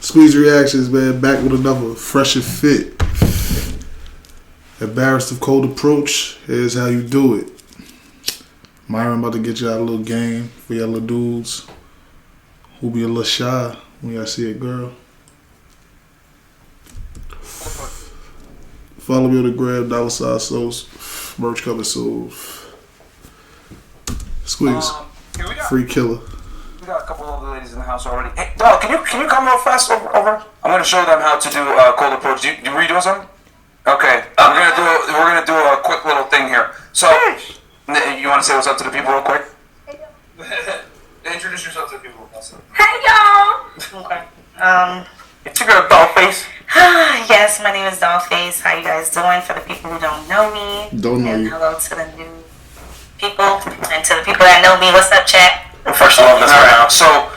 Squeeze Reactions, man. Back with another fresh and fit. Embarrassed of cold approach. Here's how you do it. Myron about to get y'all a little game for y'all little dudes who be a little shy when y'all see a girl. Follow me on the gram, $sauce. Merch coming soon. Squeeze. Free killer. We got a couple of the ladies in the house already. Hey, dog, can you come real fast over? I'm gonna show them how to do cold approach. Were you doing something? Okay, we're gonna do a quick little thing here. So, you want to say what's up to the people real quick? Introduce yourself to the people. Hey y'all. Okay. It's your girl Dollface. Yes, my name is Dollface. How you guys doing? For the people who don't know me, and hello to the new people, and to the people that know me. What's up, chat? First of all, this right now. So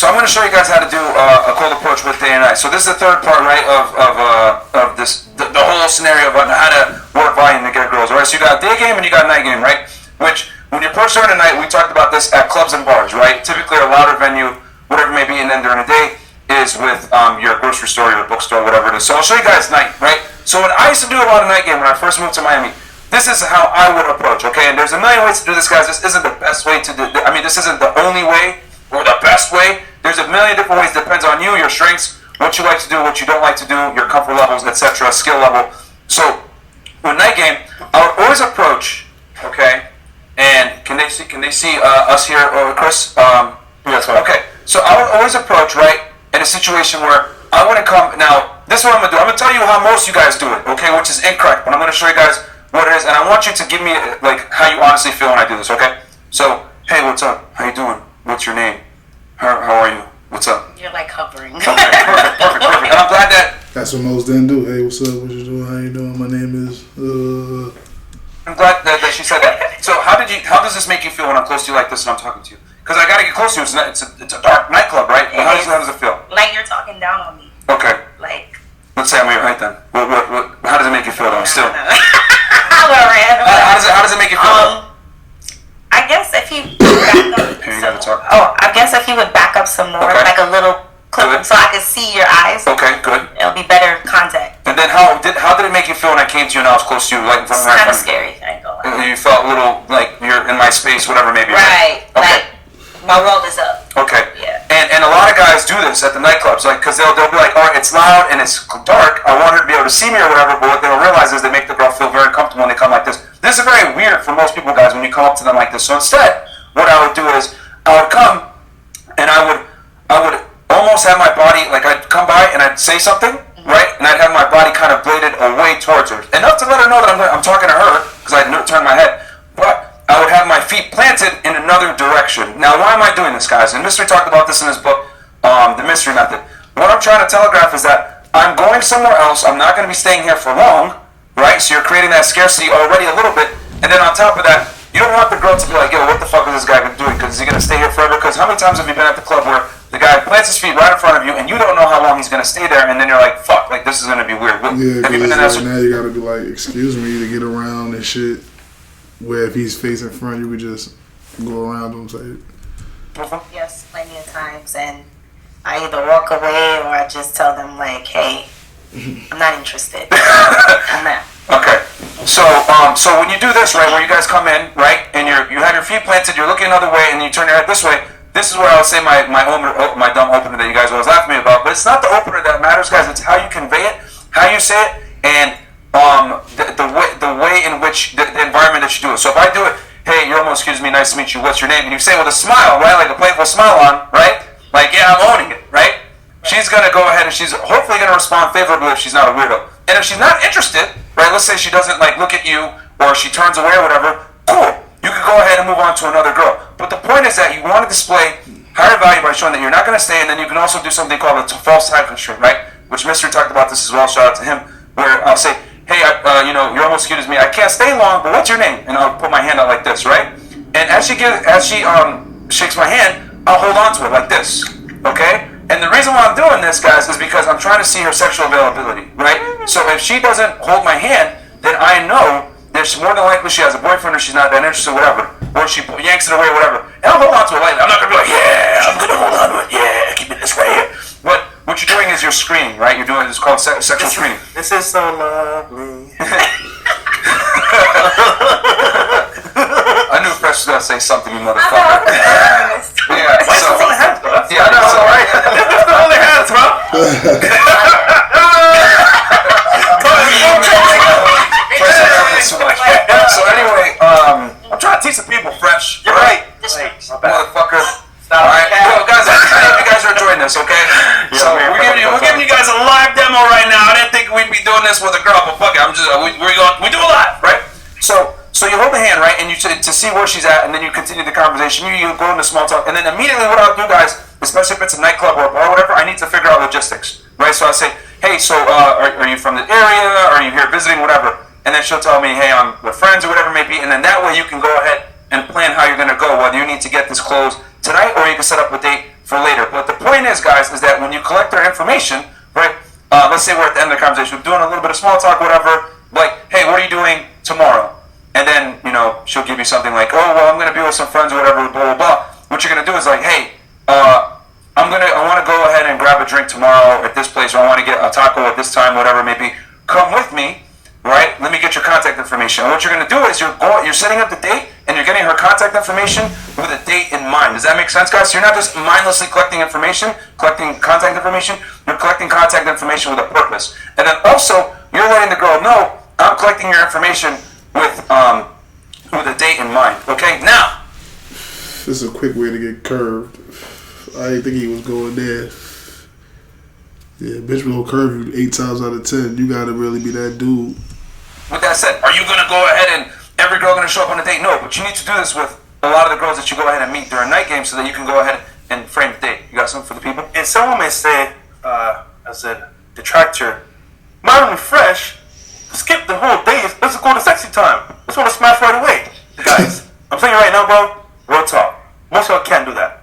I'm going to show you guys how to do a cold approach with day and night. So this is the third part, right, of this the whole scenario about how to work volume to get girls. All right, so you got day game and you got night game, right? Which when you're first starting at night, we talked about this at clubs and bars, right? Typically a louder venue, whatever it may be, and then during the day is with your grocery store, your bookstore, whatever it is. So I'll show you guys night, right? So when I used to do a lot of night game when I first moved to Miami, this is how I would approach, okay? And there's a million ways to do this, guys. This isn't the best way to do. This isn't the only way or the best way. There's a million different ways. Depends on you, your strengths, what you like to do, what you don't like to do, your comfort levels, etc., skill level. So with night game, I would always approach, okay? And can they see us here, Chris? Yes. Okay. So I would always approach, right, in a situation where I want to come. Now, this is what I'm gonna do. I'm gonna tell you how most you guys do it, okay? Which is incorrect, but I'm gonna show you guys what it is, and I want you to give me like how you honestly feel when I do this, okay? So, hey, what's up? How you doing? What's your name? How are you? What's up? You're like hovering. Okay, perfect. And I'm glad that's what most didn't do. Hey, what's up? What you doing? How you doing? My name is. I'm glad that she said that. So, how does this make you feel when I'm close to you like this and I'm talking to you? Because I gotta get close to you. It's a dark nightclub, right? How does it feel? Like you're talking down on me. Okay. Like. Let's say I'm your height then. What? How does it make you feel though? Still. How does it make you feel? I guess if you back up. I guess if you would back up some more, like a little clip, so I could see your eyes. Okay, good. It'll be better contact. And then how did it make you feel when I came to you and I was close to you, like it's kind of scary. I ain't gonna lie. You felt a little like you're in my space, whatever maybe. Right. Okay. Like my world is up. Okay. Yeah. And a lot of guys do this at the nightclubs, like, because they'll be like, all right, it's loud and it's dark. I want her to be able to see me or whatever. But what they don't realize is they make the girl feel very comfortable when they come like this. This is very weird for most people, guys, when you come up to them like this. So instead, what I would do is I would come and I would almost have my body, like I'd come by and I'd say something, right? And I'd have my body kind of bladed away towards her, enough to let her know that I'm talking to her because I'd turn my head, but I would have my feet planted in another direction. Now, why am I doing this, guys? And Mystery talked about this in his book, The Mystery Method. What I'm trying to telegraph is that I'm going somewhere else. I'm not going to be staying here for long, right? So you're creating that scarcity already a little bit. And then on top of that, you don't want the girl to be like, yo, what the fuck is this guy doing? Because is he going to stay here forever? Because how many times have you been at the club where the guy plants his feet right in front of you and you don't know how long he's going to stay there, and then you're like, fuck, like this is going to be weird. Yeah, because now you got to be like, excuse me, to get around and shit. Where if he's facing front, you would just go around him, say. Yes, plenty of times, and I either walk away or I just tell them like, "Hey, I'm not interested." I'm not. Okay. So when you do this, right, where you guys come in, right, and you have your feet planted, you're looking another way, and you turn your head this way. This is where I would say my dumb opener that you guys always laugh at me about. But it's not the opener that matters, guys. It's how you convey it, how you say it, and the way in which the environment that you do it. So if I do it, hey, you're almost, excuse me, nice to meet you, what's your name? And you say with a smile, right, like a playful smile on, right? Like, yeah, I'm owning it, right? She's going to go ahead and she's hopefully going to respond favorably if she's not a weirdo. And if she's not interested, right, let's say she doesn't like look at you or she turns away or whatever, cool. You can go ahead and move on to another girl. But the point is that you want to display higher value by showing that you're not going to stay, and then you can also do something called a false time constraint, right? Which Mystery talked about this as well, shout out to him, where I'll say, hey, you're almost cute as me. I can't stay long, but what's your name? And I'll put my hand out like this, right? And as she shakes my hand, I'll hold on to it like this, okay? And the reason why I'm doing this, guys, is because I'm trying to see her sexual availability, right? So if she doesn't hold my hand, then I know that she's more than likely she has a boyfriend or she's not that interested, whatever. Or she yanks it away, whatever. And I'll hold on to it lightly. I'm not going to be like, yeah, I'm going to hold on to it. Yeah, keep it this right here. But what you're doing is you're screening, right? You're doing it's called sexual screening. This is so lovely. I knew Fresh was gonna say something, you motherfucker. Yeah. Why So, only hands, bro? yeah, I know. So, right? That's the only hands, bro. So anyway, I'm trying to teach the people, Fresh. You're right. Motherfucker. Alright, yo guys, I hope you guys are enjoying this, okay? So we're giving you guys a live demo right now. I didn't think we'd be doing this with a girl, but fuck it, we do it live, right? So you hold the hand, right, and you to see where she's at, and then you continue the conversation. You go into small talk, and then immediately what I'll do, guys, especially if it's a nightclub or a bar or whatever, I need to figure out logistics, right? So I say, hey, so are you from the area? Are you here visiting, whatever? And then she'll tell me, hey, I'm with friends or whatever it may be, and then that way you can go ahead and plan how you're gonna go, whether you need to get this closed tonight or you can set up a date for later. But the point is, guys, is that when you collect their information, right? Let's say we're at the end of the conversation, we're doing a little bit of small talk, whatever. Like, hey, what are you doing tomorrow? And then, she'll give you something like, oh, well, I'm gonna be with some friends or whatever, blah blah blah. What you're gonna do is like, hey, I want to go ahead and grab a drink tomorrow at this place, or I want to get a taco at this time, whatever it may be. Come with me, right? Let me get your contact information. And what you're going to do is you're setting up the date, and you're getting her contact information with a date in mind. Does that make sense, guys? So you're not just mindlessly collecting information, collecting contact information. You're collecting contact information with a purpose. And then also, you're letting the girl know, I'm collecting your information with a date in mind. Okay? Now, this is a quick way to get curved. I didn't think he was going there. Yeah, bitch will curve you 8 times out of 10. You gotta really be that dude. With that said, are you gonna go ahead and every girl gonna show up on a date? No, but you need to do this with a lot of the girls that you go ahead and meet during night games so that you can go ahead and frame the date. You got something for the people? And someone may say, as a detractor, Modern Fresh, skip the whole day. Let's go to sexy time. Let's want to smash right away. Guys, I'm saying right now, bro, real talk. Most of y'all can't do that.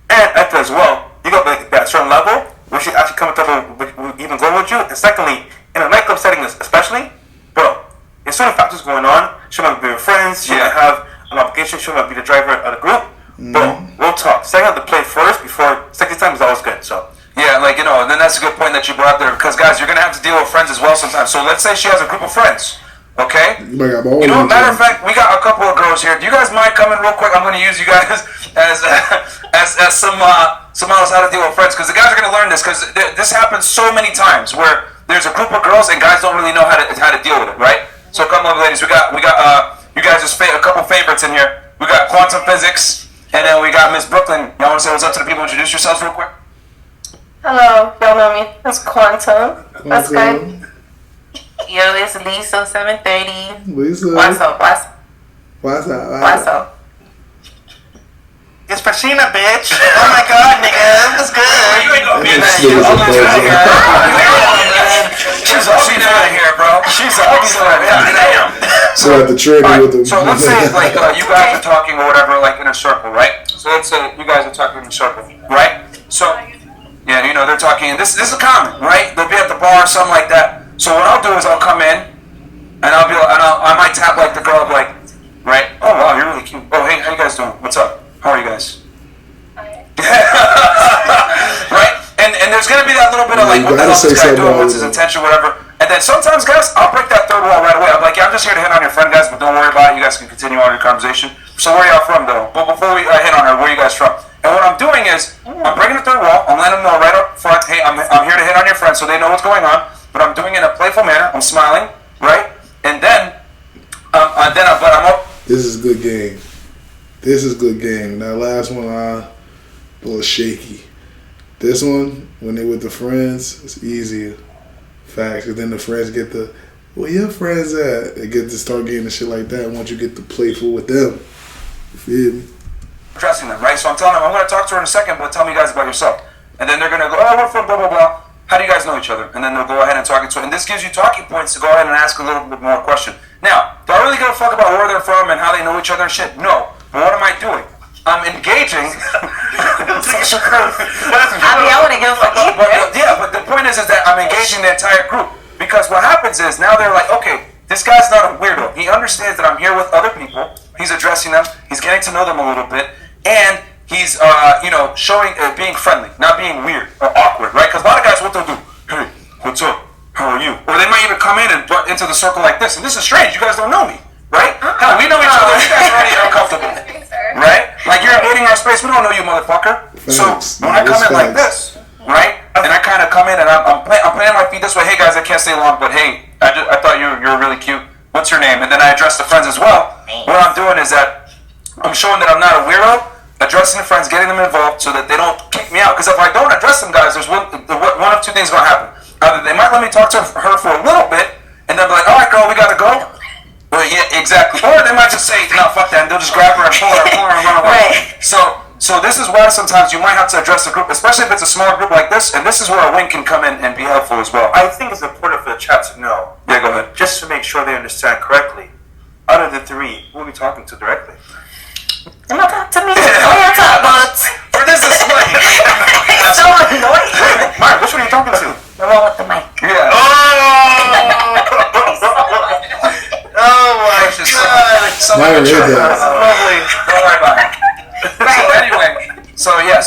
And after as well, you got like that certain level where she actually come to even go with you. And secondly, in a nightclub setting especially, bro, there's certain factors going on. She might be with friends, she might have an obligation, she might be the driver of the group. Bro, real talk. Setting up the play first before sexy time is always good, so. Yeah, and then that's a good point that you brought up there, because guys, you're gonna have to deal with friends as well sometimes. So let's say she has a group of friends, okay? Matter of fact, we got a couple of girls here. Do you guys mind coming real quick? I'm gonna use you guys as some else how to deal with friends, because the guys are gonna learn this, because this happens so many times where there's a group of girls and guys don't really know how to deal with it, right? So come on, ladies, we got you guys just a couple favorites in here. We got Quantum Physics, and then we got Miss Brooklyn. Y'all wanna say what's up to the people? Introduce yourselves real quick. Hello, y'all know me. That's Quantum. That's good. Yo, it's Lisa 730. Lisa. What's up? What's up? It's Pashina, bitch. Oh my god, nigga. What's good? She's all out of here, bro. She's all out of here. Damn. So at the training with them. So let's say you guys are talking or whatever, like in a circle, right? So let's say you guys are talking in a circle, right? So yeah, they're talking, and this is common, right? They'll be at the bar or something like that. So what I'll do is I'll come in, and I might tap like the girl, like, right? Oh wow, you're really cute. Oh hey, how you guys doing? What's up? How are you guys? Right? And there's gonna be that little bit of like, what the hell is this guy doing? What's his intention, whatever. And then sometimes, guys, I'll break that third wall right away. I'm like, yeah, I'm just here to hit on your friend, guys, but don't worry about it. You guys can continue on your conversation. So where are y'all from, though? But before we hit on her, where are you guys from? And what I'm doing is, I'm breaking the third wall. I'm letting them know right up front, hey, I'm here to hit on your friend, so they know what's going on. But I'm doing it in a playful manner. I'm smiling, right? And then, but I'm up. This is good game. That last one, a little shaky. This one, when they with the friends, it's easier. Facts. And then the friends get where your friends at? They get to start getting the shit like that once you get to playful with them. You feel me? Addressing them, right? So I'm telling them, I'm going to talk to her in a second, but tell me guys about yourself. And then they're going to go, oh, we're from blah, blah, blah. How do you guys know each other? And then they'll go ahead and talk to her. And this gives you talking points to go ahead and ask a little bit more question. Now, do I really give a fuck about where they're from and how they know each other and shit? No. But what am I doing? I'm engaging. I wouldn't give a fuck either. But the point is that I'm engaging the entire group. Because what happens is, now they're like, okay, this guy's not a weirdo. He understands that I'm here with other people. He's addressing them. He's getting to know them a little bit. And he's, showing, being friendly, not being weird or awkward, right? Because a lot of guys into the circle like this, and this is strange. You guys don't know me, right? Hell, we know each other. You guys are already uncomfortable, right? Like you're invading our space. We don't know you, motherfucker. Facts. So when I come in like Facts. this, right, and I kind of come in and I'm planting my feet this way. Hey guys, I can't stay long, but hey, I thought you were really cute. What's your name? And then I address the friends as well. What I'm doing is that I'm showing that I'm not a weirdo, addressing the friends, getting them involved so that they don't kick me out. Because if I don't address them, guys, there's one of two things going to happen. Either they might let me talk to her for a little bit, and they'll be like, all right, girl, we got to go. Well, yeah, exactly. Or they might just say, no, fuck that, and they'll just grab her and pull her and run away. Right. So this is why sometimes you might have to address the group, especially if it's a small group like this, and this is where a wing can come in and be helpful as well. I think it's important for the chat to know. Yeah, go ahead. Just to make sure they understand correctly. Out of the three, who are we talking to directly? You're not talking to me. You're talking about. For this is like, It's so annoying. Mark, which one are you talking to? The one with the mic. yeah. Oh my Precious. god! Someone Myron mature. did that. That's lovely. Don't worry about it. So anyway,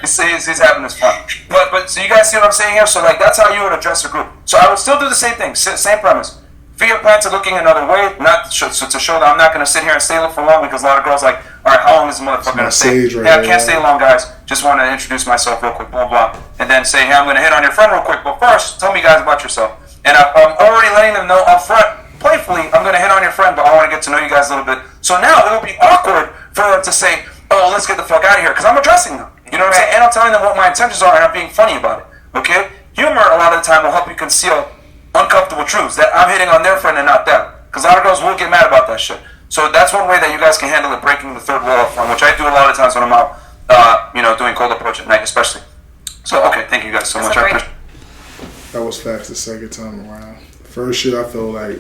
so he's having his fun. But so you guys see what I'm saying here? So like that's how you would address a group. So I would still do the same thing, same premise. Fear planted looking another way, not to show that I'm not going to sit here and stay for long because a lot of girls like, all right, how long is this motherfucker going to stay? Sage right Yeah, I there. can't stay long, guys. Just want to introduce myself real quick, blah blah, and then say, hey, I'm going to hit on your friend real quick. But first, tell me guys about yourself. And I'm already letting them know up front, playfully, I'm going to hit on your friend, but I want to get to know you guys a little bit. So now it would be awkward for them to say, oh, let's get the fuck out of here, because I'm addressing them. You know what I'm saying? And I'm telling them what my intentions are, and I'm being funny about it. Okay? Humor a lot of the time will help you conceal uncomfortable truths that I'm hitting on their friend and not them. Because a lot of girls will get mad about that shit. So that's one way that you guys can handle it, breaking the third wall up front, which I do a lot of times when I'm out, doing cold approach at night, especially. So, okay, thank you guys so much. I appreciate it. That was facts the second time around. First shit, I felt like,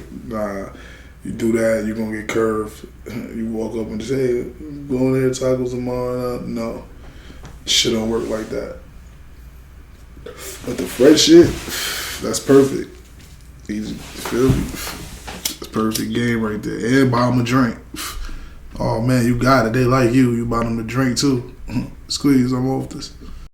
you do that, you're gonna get curved. You walk up and just say, go in there, tacos tomorrow. No, shit don't work like that. But the fresh shit, that's perfect. Easy, feel me? It's perfect game right there. And buy them a drink. Oh man, you got it. They like you. You buy them a drink too. Squeeze, I'm off this.